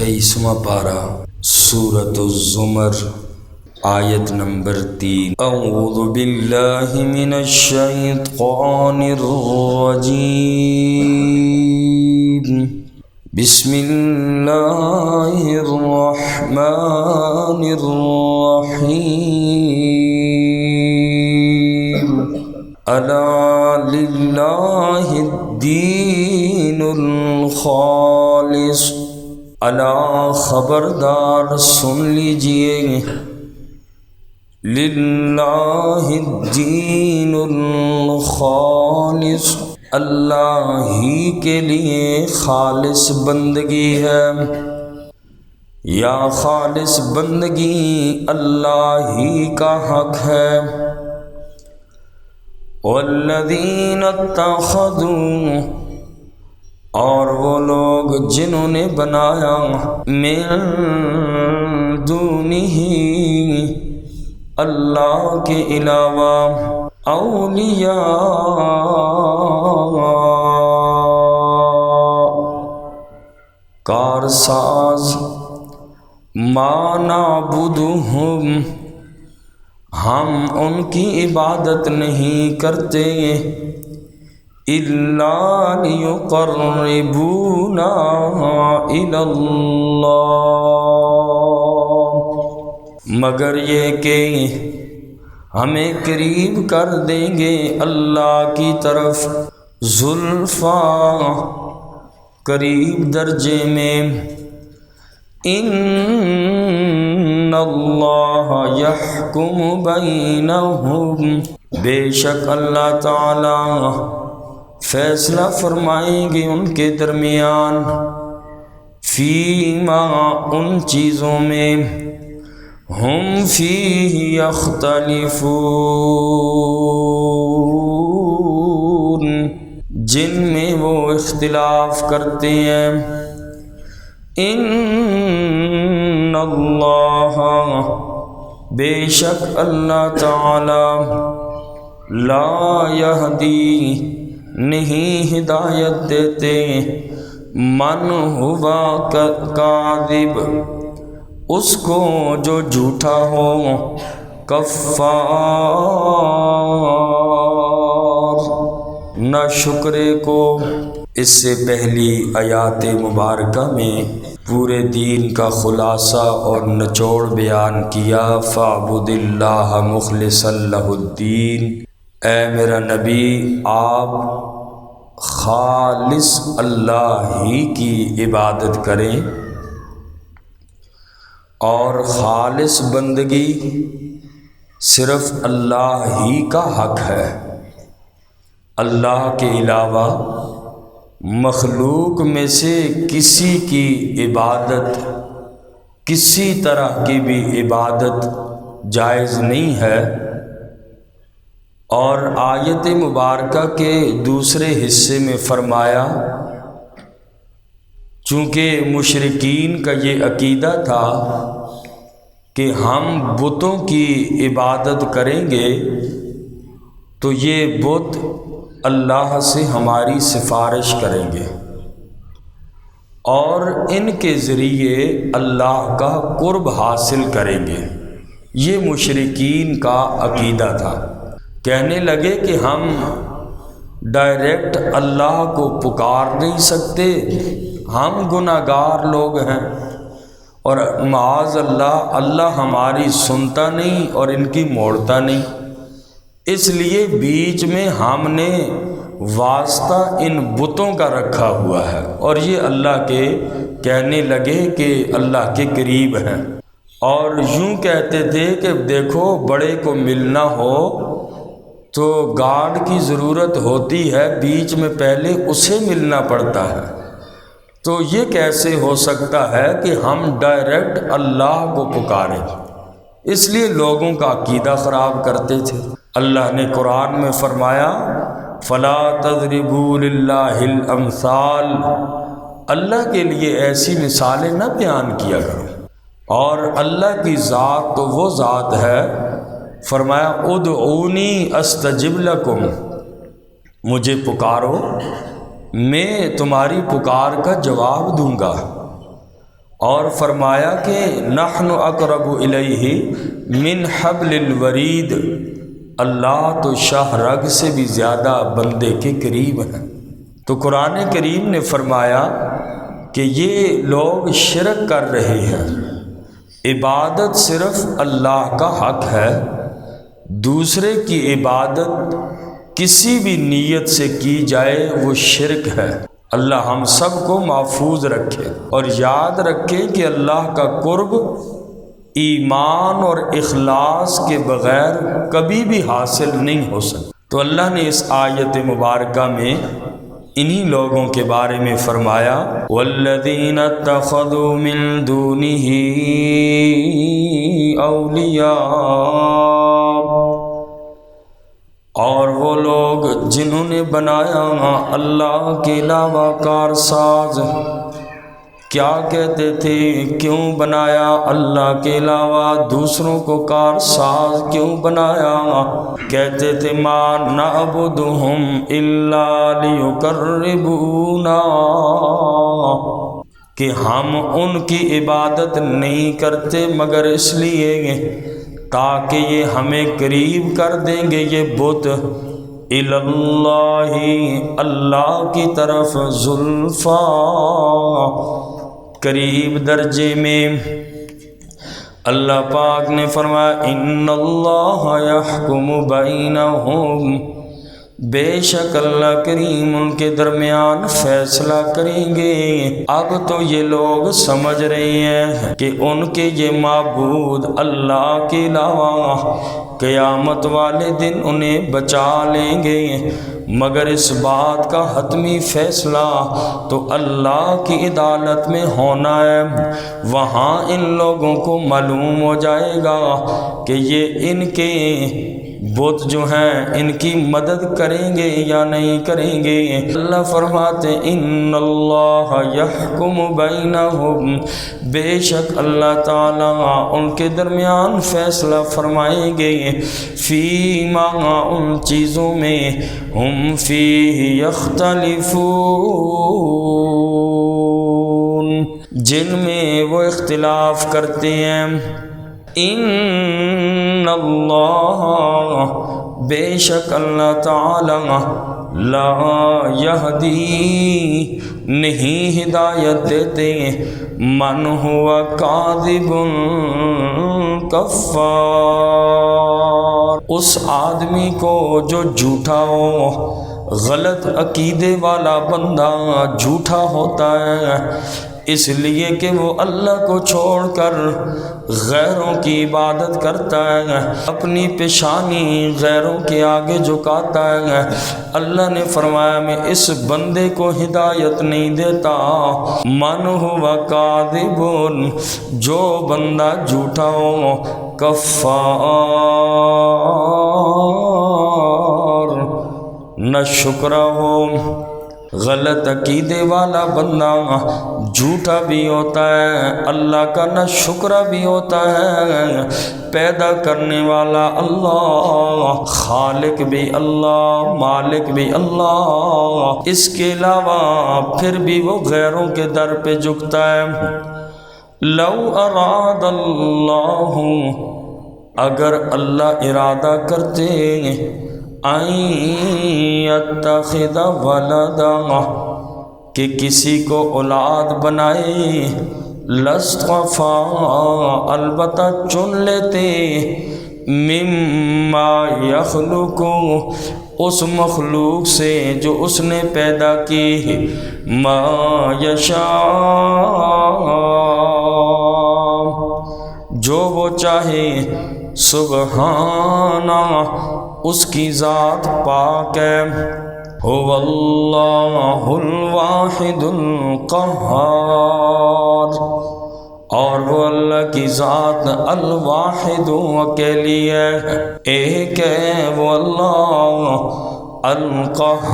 23واں پارہ سورۃ الزمر آیت نمبر 3۔ اعوذ باللہ من الشیطان الرجیم، بسم اللہ الرحمن الرحیم۔ الا للہ الدین الخالص، الا خبردار سن لیجئے، للہ الدین الخالص، اللہ ہی کے لیے خالص بندگی ہے، یا خالص بندگی اللہ ہی کا حق ہے۔ والذین اتخذوا، اور وہ لوگ جنہوں نے بنایا، من دونہ، اللہ کے علاوہ، اولیاء، کارساز، ما نعبدہم، ہم ان کی عبادت نہیں کرتے، الا لیقربونا الی اللہ، مگر یہ کہ ہمیں قریب کر دیں گے اللہ کی طرف، زلفیٰ، قریب درجے میں۔ ان اللہ یحکم بینہم، بے شک اللہ تعالی فیصلہ فرمائیں گے ان کے درمیان، فیما، ان چیزوں میں، ہم فیہ یختلفون، جن میں وہ اختلاف کرتے ہیں۔ ان اللہ، بے شک اللہ تعالی، لا یہدی، نہیں ہدایت دیتے، من ہوا کاذب، اس کو جو جھوٹا ہو، کفار، نہ شکرے کو۔ اس سے پہلی آیات مبارکہ میں پورے دین کا خلاصہ اور نچوڑ بیان کیا، فاعبد اللہ مخلصا لہ الدین، اے میرا نبی آپ خالص اللہ ہی کی عبادت کریں، اور خالص بندگی صرف اللہ ہی کا حق ہے، اللہ کے علاوہ مخلوق میں سے کسی کی عبادت، کسی طرح کی بھی عبادت جائز نہیں ہے۔ اور آیت مبارکہ کے دوسرے حصے میں فرمایا، چونکہ مشرکین کا یہ عقیدہ تھا کہ ہم بتوں کی عبادت کریں گے تو یہ بت اللہ سے ہماری سفارش کریں گے اور ان کے ذریعے اللہ کا قرب حاصل کریں گے۔ یہ مشرکین کا عقیدہ تھا۔ کہنے لگے کہ ہم ڈائریکٹ اللہ کو پکار نہیں سکتے، ہم گناہگار لوگ ہیں، اور معاذ اللہ، اللہ ہماری سنتا نہیں اور ان کی موڑتا نہیں، اس لیے بیچ میں ہم نے واسطہ ان بتوں کا رکھا ہوا ہے، اور یہ اللہ کے کہنے لگے کہ اللہ کے قریب ہیں۔ اور یوں کہتے تھے کہ دیکھو بڑے کو ملنا ہو تو گارڈ کی ضرورت ہوتی ہے، بیچ میں پہلے اسے ملنا پڑتا ہے، تو یہ کیسے ہو سکتا ہے کہ ہم ڈائریکٹ اللہ کو پکاریں؟ اس لیے لوگوں کا عقیدہ خراب کرتے تھے۔ اللہ نے قرآن میں فرمایا، فلا تضربوا للہ الامثال، اللہ کے لیے ایسی مثالیں نہ بیان کیا کرو، اور اللہ کی ذات تو وہ ذات ہے، فرمایا ادعونی استجب لکم، مجھے پکارو میں تمہاری پکار کا جواب دوں گا۔ اور فرمایا کہ نحن اقرب الیہ من حبل الورید، اللہ تو شاہ رگ سے بھی زیادہ بندے کے قریب ہے۔ تو قرآن کریم نے فرمایا کہ یہ لوگ شرک کر رہے ہیں، عبادت صرف اللہ کا حق ہے، دوسرے کی عبادت کسی بھی نیت سے کی جائے وہ شرک ہے۔ اللہ ہم سب کو محفوظ رکھے، اور یاد رکھے کہ اللہ کا قرب ایمان اور اخلاص کے بغیر کبھی بھی حاصل نہیں ہو سکتا۔ تو اللہ نے اس آیت مبارکہ میں انہی لوگوں کے بارے میں فرمایا والذین اتخذوا من دونہ اولیاء، اور وہ لوگ جنہوں نے بنایا اللہ کے علاوہ کارساز۔ کیا کہتے تھے؟ کیوں بنایا اللہ کے علاوہ دوسروں کو کارساز کیوں بنایا؟ کہتے تھے ما نعبدہم الا لیقربونا، کہ ہم ان کی عبادت نہیں کرتے مگر اس لیے تاکہ یہ ہمیں قریب کر دیں گے یہ بت اللہ، اللہ کی طرف، زلفا، قریب درجے میں۔ اللہ پاک نے فرمایا ان اللہ یحکم بینہم، بے شک اللہ کریم ان کے درمیان فیصلہ کریں گے۔ اب تو یہ لوگ سمجھ رہے ہیں کہ ان کے یہ معبود اللہ کے علاوہ قیامت والے دن انہیں بچا لیں گے، مگر اس بات کا حتمی فیصلہ تو اللہ کی عدالت میں ہونا ہے۔ وہاں ان لوگوں کو معلوم ہو جائے گا کہ یہ ان کے بت جو ہیں ان کی مدد کریں گے یا نہیں کریں گے۔ اللہ فرماتے ان اللہ یحکم بینہم، بے شک اللہ تعالیٰ ان کے درمیان فیصلہ فرمائیں گے، فیما، ان چیزوں میں، ہم فیہ یختلفون، جن میں وہ اختلاف کرتے ہیں۔ ان اللہ، بے شک اللہ تعالی، لا یہدی، نہیں ہدایت دیتے، من ہوا کاذب کفار، اس آدمی کو جو جھوٹا ہو، غلط عقیدے والا بندہ جھوٹا ہوتا ہے اس لیے کہ وہ اللہ کو چھوڑ کر غیروں کی عبادت کرتا ہے، اپنی پیشانی غیروں کے آگے جھکاتا ہے۔ اللہ نے فرمایا میں اس بندے کو ہدایت نہیں دیتا۔ من ہوا کاذب، جو بندہ جھوٹا ہو، کفار، نہ شکرہ ہو، غلط عقیدے والا بندہ جھوٹا بھی ہوتا ہے، اللہ کا نہ شکرہ بھی ہوتا ہے۔ پیدا کرنے والا اللہ، خالق بھی اللہ، مالک بھی اللہ، اس کے علاوہ پھر بھی وہ غیروں کے در پہ جھکتا ہے۔ لو اراد اللہ، اگر اللہ ارادہ کرتے، یتخذ ولدا، کہ کسی کو اولاد بنائے، لاصطفى، البتہ چن لیتے، مما یخلق، اس مخلوق سے جو اس نے پیدا کی، ما یشاء، جو وہ چاہے، سبحانہ، اس کی ذات پاک ہے، هو اللہ الواحد القہار، اور وہ اللہ کی ذات الواحد اکیلی ہے، ایک ہے وہ اللہ القہار،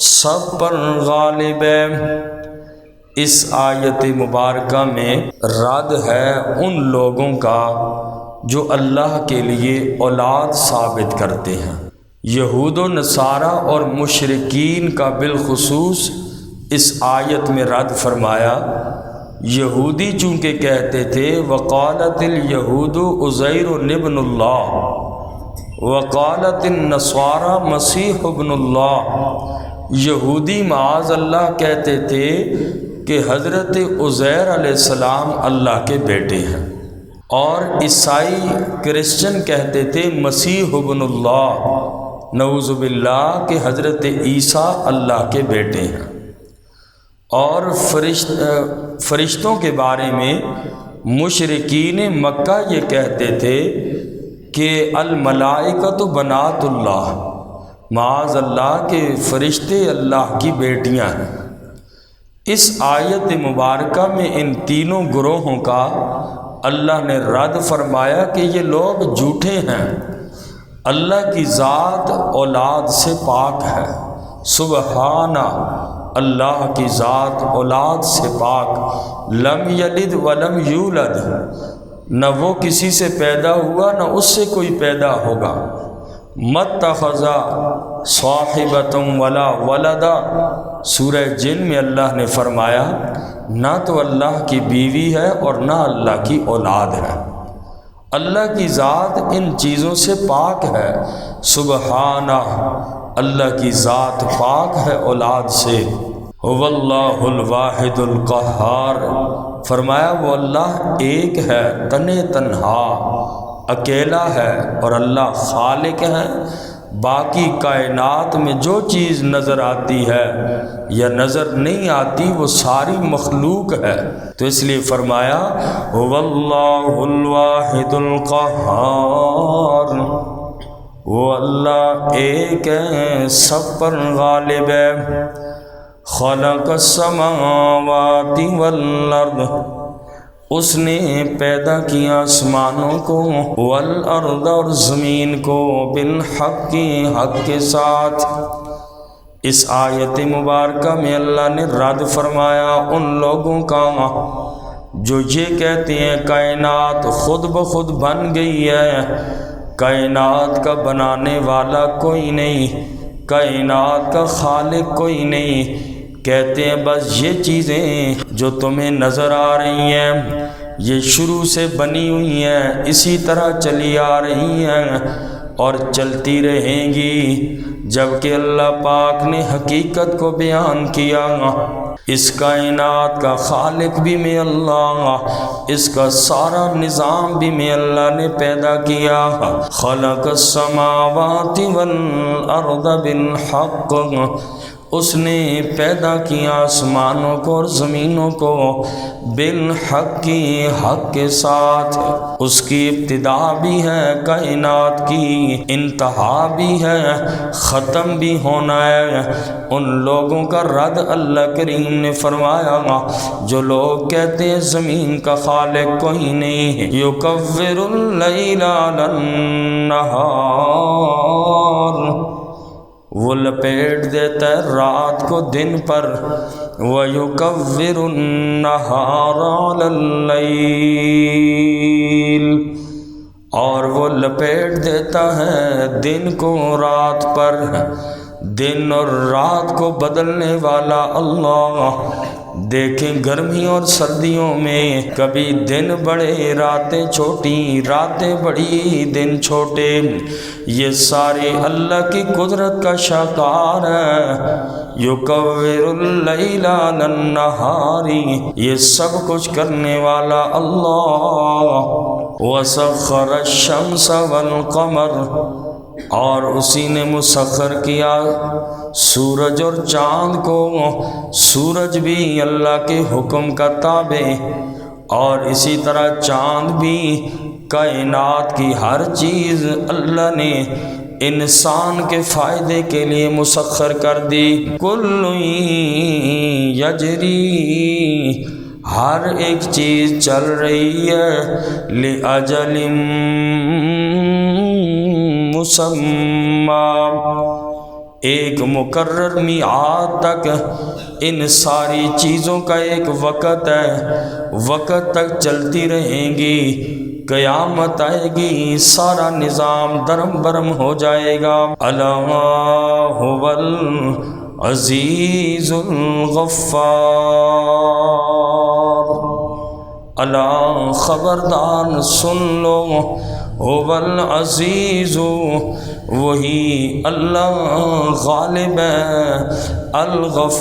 سب پر غالب ہے۔ اس آیت مبارکہ میں رد ہے ان لوگوں کا جو اللہ کے لیے اولاد ثابت کرتے ہیں۔ یہود و نصارہ اور مشرکین کا بالخصوص اس آیت میں رد فرمایا، یہودی چونکہ کہتے تھے وقالت الیہود عزیر ابن اللہ وقالت النصارى مسیح ابن اللہ، یہودی معاذ اللہ کہتے تھے کہ حضرت عزیر علیہ السلام اللہ کے بیٹے ہیں، اور عیسائی کرسچن کہتے تھے مسیح ابن اللہ، نعوذ باللہ کہ حضرت عیسیٰ اللہ کے بیٹے ہیں۔ اور فرشتوں کے بارے میں مشرکین مکہ یہ کہتے تھے کہ الملائکۃ بنات اللہ، معاذ اللہ کہ فرشتے اللہ کی بیٹیاں ہیں۔ اس آیت مبارکہ میں ان تینوں گروہوں کا اللہ نے رد فرمایا کہ یہ لوگ جھوٹے ہیں، اللہ کی ذات اولاد سے پاک ہے، سبحانہ، اللہ کی ذات اولاد سے پاک، لم یلد ولم یولد، نہ وہ کسی سے پیدا ہوا نہ اس سے کوئی پیدا ہوگا، متخذ صاحبۃ ولا ولدا، سورہ جن میں اللہ نے فرمایا نہ تو اللہ کی بیوی ہے اور نہ اللہ کی اولاد ہے، اللہ کی ذات ان چیزوں سے پاک ہے، سبحانہ، اللہ کی ذات پاک ہے اولاد سے، هو اللہ الواحد القہار، فرمایا وہ اللہ ایک ہے، تنہا اکیلا ہے، اور اللہ خالق ہے، باقی کائنات میں جو چیز نظر آتی ہے یا نظر نہیں آتی وہ ساری مخلوق ہے، تو اس لیے فرمایا هو اللہ الواحد القہار، وہ اللہ ایک ہے، سب پر غالب ہے، خلق السماوات والارض، اس نے پیدا کیا آسمانوں کو، والارض، اور زمین کو، بالحق، حق کے ساتھ۔ اس آیت مبارکہ میں اللہ نے رد فرمایا ان لوگوں کا جو یہ کہتے ہیں کائنات خود بخود بن گئی ہے، کائنات کا بنانے والا کوئی نہیں، کائنات کا خالق کوئی نہیں، کہتے ہیں بس یہ چیزیں جو تمہیں نظر آ رہی ہیں یہ شروع سے بنی ہوئی ہیں، اسی طرح چلی آ رہی ہیں اور چلتی رہیں گی، جبکہ اللہ پاک نے حقیقت کو بیان کیا، اس کائنات کا خالق بھی میں اللہ، اس کا سارا نظام بھی میں اللہ نے پیدا کیا، خلق السماوات والارض بالحق، اس نے پیدا کیا آسمانوں کو اور زمینوں کو بالحق، حق کے ساتھ، اس کی ابتدا بھی ہے کائنات کی، انتہا بھی ہے، ختم بھی ہونا ہے۔ ان لوگوں کا رد اللہ کریم نے فرمایا جو لوگ کہتے ہیں زمین کا خالق کوئی نہیں، یکور اللیل علی النہار، وہ لپیٹ دیتا ہے رات کو دن پر، وَيُكَوِّرُ النَّهَارَ عَلَى اللَّيْلِ، اور وہ لپیٹ دیتا ہے دن کو رات پر، دن اور رات کو بدلنے والا اللہ۔ دیکھیں گرمی اور سردیوں میں کبھی دن بڑے راتیں چھوٹی، راتیں بڑی دن چھوٹے، یہ سارے اللہ کی قدرت کا شاہکار ہے۔ یکور اللیل علی النہار، یہ سب کچھ کرنے والا اللہ۔ وسخر الشمس والقمر، اور اسی نے مسخر کیا سورج اور چاند کو، سورج بھی اللہ کے حکم کا تابع، اور اسی طرح چاند بھی، کائنات کی ہر چیز اللہ نے انسان کے فائدے کے لیے مسخر کر دی۔ کل یجری، ہر ایک چیز چل رہی ہے، لأجل مسمی، ایک مقرر میعاد تک، ان ساری چیزوں کا ایک وقت ہے، وقت تک چلتی رہیں گی، قیامت آئے گی، سارا نظام درم برم ہو جائے گا۔ الا هو العزیز الغفار۔ الا خبردار سن لو، هو العزیز وہی اللہ غالب ہے، الغفار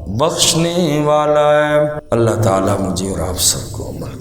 بخشنے والا ہے۔ اللہ تعالیٰ مجھے اور آپ سب کو عمل